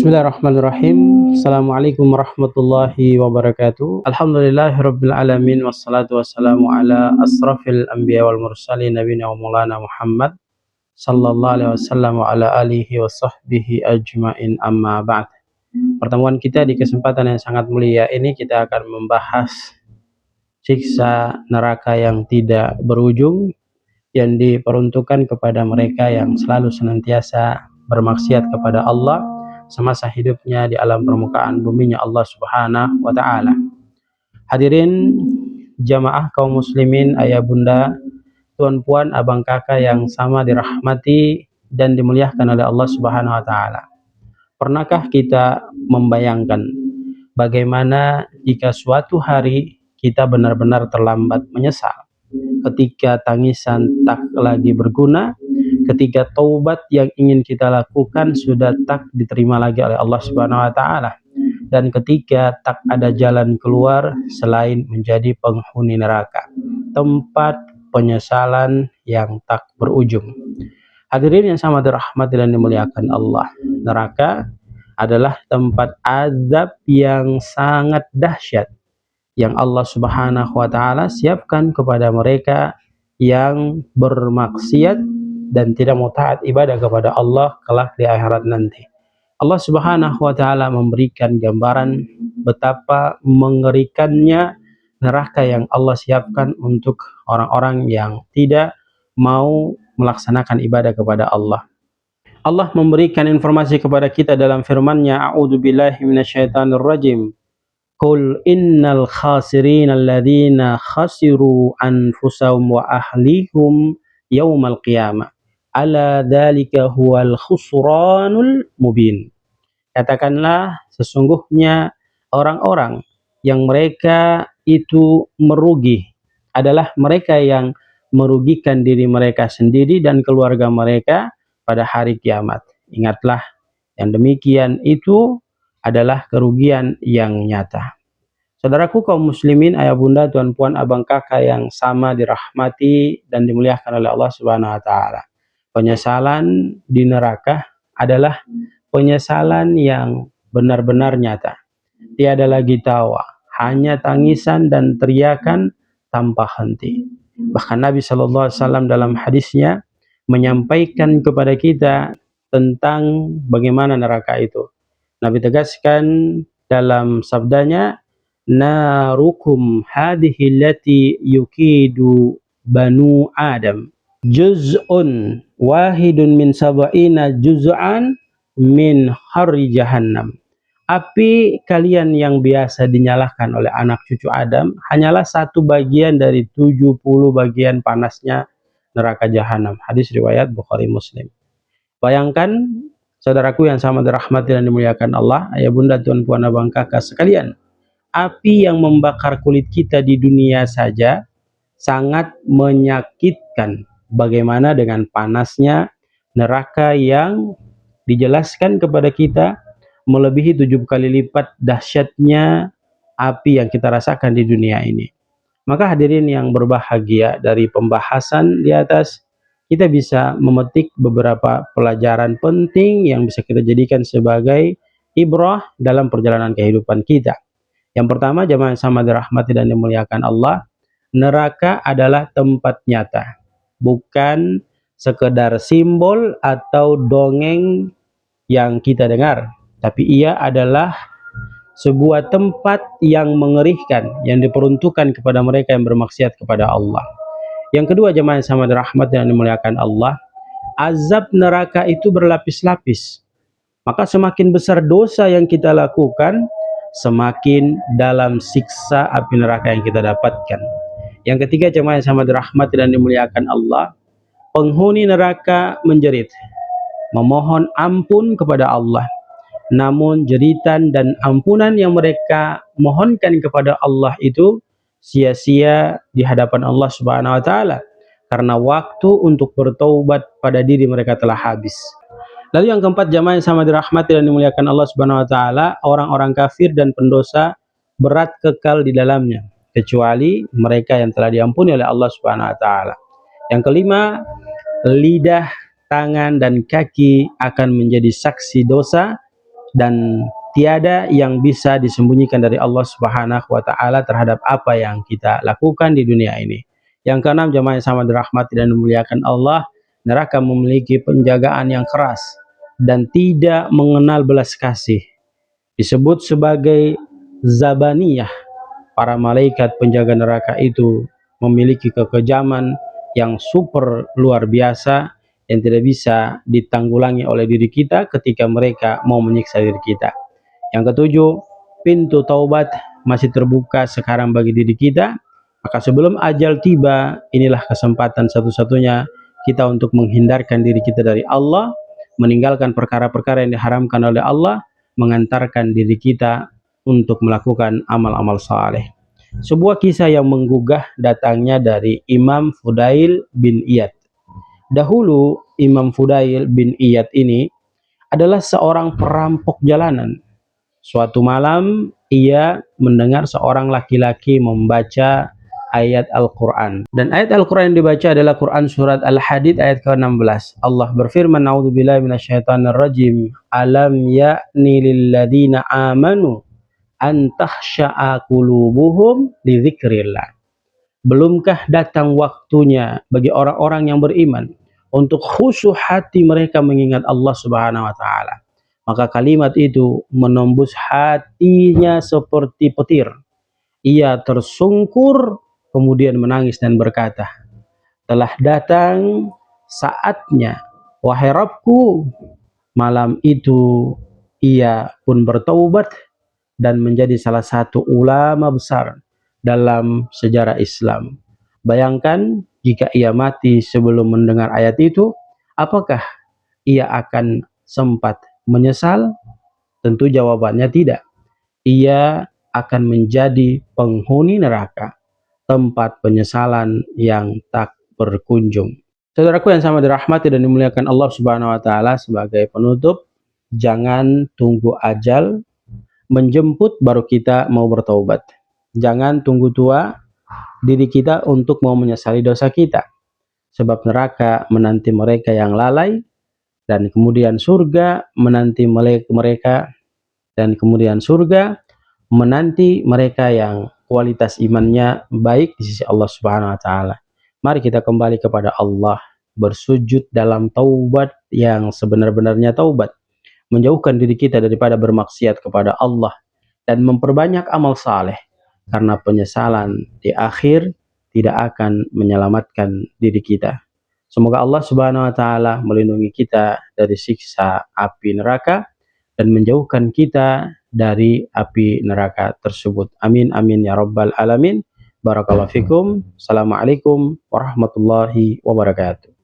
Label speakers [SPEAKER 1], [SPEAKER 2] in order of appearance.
[SPEAKER 1] Bismillahirrahmanirrahim. Assalamualaikum warahmatullahi wabarakatuh. Alhamdulillahirabbil alamin wassalatu wassalamu ala asrafil anbiya wal mursalin nabiyina wa maulana Muhammad sallallahu alaihi wasallam wa ala alihi wa sahbihi ajmain, amma ba'd. Pertemuan kita di kesempatan yang sangat mulia ini kita akan membahas siksa neraka yang tidak berujung yang diperuntukkan kepada mereka yang selalu senantiasa bermaksiat kepada Allah semasa hidupnya di alam permukaan buminya Allah Subhanahu wa taala. Hadirin jamaah kaum muslimin, ayah bunda, tuan puan, abang kakak yang sama dirahmati dan dimuliakan oleh Allah Subhanahu wa taala. Pernahkah kita membayangkan bagaimana jika suatu hari kita benar-benar terlambat menyesal, ketika tangisan tak lagi berguna, ketika taubat yang ingin kita lakukan sudah tak diterima lagi oleh Allah Subhanahu wa taala, dan ketika tak ada jalan keluar selain menjadi penghuni neraka, tempat penyesalan yang tak berujung. Hadirin yang sama dirahmati dan dimuliakan Allah, neraka adalah tempat azab yang sangat dahsyat yang Allah Subhanahu wa taala siapkan kepada mereka yang bermaksiat dan tidak mau taat ibadah kepada Allah kelak di akhirat nanti. Allah Subhanahu wa taala memberikan gambaran betapa mengerikannya neraka yang Allah siapkan untuk orang-orang yang tidak mau melaksanakan ibadah kepada Allah. Allah memberikan informasi kepada kita dalam firman-Nya, a'udzubillahi minasyaitonirrajim. Qul innal khasirin alladzina khasiru anfusahum wa ahlihum yaumal qiyamah. Ala dzalika huwal khusranul mubin. Katakanlah, sesungguhnya orang-orang yang mereka itu merugi adalah mereka yang merugikan diri mereka sendiri dan keluarga mereka pada hari kiamat. Ingatlah, yang demikian itu adalah kerugian yang nyata. Saudaraku kaum muslimin, ayah bunda, tuan puan, abang kakak yang sama dirahmati dan dimuliakan oleh Allah Subhanahu wa taala. Penyesalan di neraka adalah penyesalan yang benar-benar nyata. Tiada lagi tawa, hanya tangisan dan teriakan tanpa henti. Bahkan Nabi Shallallahu Alaihi Wasallam dalam hadisnya menyampaikan kepada kita tentang bagaimana neraka itu. Nabi tegaskan dalam sabdanya, narukum hadhihi allati yukidu banu Adam juz'un wahidun min sab'ina juz'an min harri jahannam. Api kalian yang biasa dinyalakan oleh anak cucu Adam hanyalah satu bagian dari 70 bagian panasnya neraka jahanam. Hadis riwayat Bukhari Muslim. Bayangkan saudaraku yang sama dirahmati dan dimuliakan Allah, ayah bunda, tuan puan, abang kakak sekalian, api yang membakar kulit kita di dunia saja sangat menyakitkan. Bagaimana dengan panasnya neraka yang dijelaskan kepada kita melebihi 7 kali lipat dahsyatnya api yang kita rasakan di dunia ini. Maka hadirin yang berbahagia, dari pembahasan di atas kita bisa memetik beberapa pelajaran penting yang bisa kita jadikan sebagai ibrah dalam perjalanan kehidupan kita. Yang pertama, jamaah yang sama dirahmati dan dimuliakan Allah, neraka adalah tempat nyata, bukan sekedar simbol atau dongeng yang kita dengar, tapi ia adalah sebuah tempat yang mengerikan yang diperuntukkan kepada mereka yang bermaksiat kepada Allah. Yang kedua, jemaah yang sama dirahmati dan dimuliakan Allah, azab neraka itu berlapis-lapis. Maka semakin besar dosa yang kita lakukan, semakin dalam siksa api neraka yang kita dapatkan. Yang ketiga, jemaah yang sama dirahmati dan dimuliakan Allah, penghuni neraka menjerit, memohon ampun kepada Allah. Namun jeritan dan ampunan yang mereka mohonkan kepada Allah itu sia-sia di hadapan Allah Subhanahu wa taala, karena waktu untuk bertaubat pada diri mereka telah habis. Lalu yang keempat, jamaah yang sama dirahmati dan dimuliakan Allah Subhanahu wa taala, orang-orang kafir dan pendosa berat kekal di dalamnya, kecuali mereka yang telah diampuni oleh Allah Subhanahu wa taala. Yang kelima, lidah, tangan dan kaki akan menjadi saksi dosa dan tiada yang bisa disembunyikan dari Allah Subhanahu wa taala terhadap apa yang kita lakukan di dunia ini. Yang keenam, jamaah yang sama dirahmati dan dimuliakan Allah, neraka memiliki penjagaan yang keras dan tidak mengenal belas kasih. Disebut sebagai Zabaniyah. Para malaikat penjaga neraka itu memiliki kekejaman yang super luar biasa yang tidak bisa ditanggulangi oleh diri kita ketika mereka mau menyiksa diri kita. Yang ketujuh, pintu taubat masih terbuka sekarang bagi diri kita. Maka sebelum ajal tiba, inilah kesempatan satu-satunya kita untuk menghindarkan diri kita dari Allah, meninggalkan perkara-perkara yang diharamkan oleh Allah, mengantarkan diri kita untuk melakukan amal-amal saleh. Sebuah kisah yang menggugah datangnya dari Imam Fudail bin Iyad. Dahulu Imam Fudail bin Iyad ini adalah seorang perampok jalanan. Suatu malam ia mendengar seorang laki-laki membaca ayat Al-Quran. Dan ayat Al-Quran yang dibaca adalah Quran surat Al-Hadid ayat ke-16. Allah berfirman, "A'udzubillahi minasyaitonirrajim. Alam ya'ni lilladzina amanu an takhsha'a qulubuhum li dzikrillah." Belumkah datang waktunya bagi orang-orang yang beriman untuk khusyuk hati mereka mengingat Allah Subhanahu wa taala. Maka kalimat itu menembus hatinya seperti petir. Ia tersungkur kemudian menangis dan berkata, "Telah datang saatnya, wahai Rabbku." Malam itu ia pun bertaubat dan menjadi salah satu ulama besar dalam sejarah Islam. Bayangkan jika ia mati sebelum mendengar ayat itu, apakah ia akan sempat menyesal? Tentu jawabannya tidak. Ia akan menjadi penghuni neraka, tempat penyesalan yang tak berkunjung. Saudaraku yang sama dirahmati dan dimuliakan Allah Subhanahu wa taala, sebagai penutup, jangan tunggu ajal menjemput baru kita mau bertaubat. Jangan tunggu tua diri kita untuk mau menyesali dosa kita. Sebab neraka menanti mereka yang lalai, dan kemudian surga menanti mereka, dan kemudian surga menanti mereka yang kualitas imannya baik di sisi Allah Subhanahu wa taala. Mari kita kembali kepada Allah, bersujud dalam taubat yang sebenar-benarnya taubat, menjauhkan diri kita daripada bermaksiat kepada Allah dan memperbanyak amal saleh, karena penyesalan di akhir tidak akan menyelamatkan diri kita. Semoga Allah Subhanahu wa taala melindungi kita dari siksa api neraka dan menjauhkan kita dari api neraka tersebut. Amin amin ya rabbal alamin. Barakallahu fikum. Assalamualaikum warahmatullahi wabarakatuh.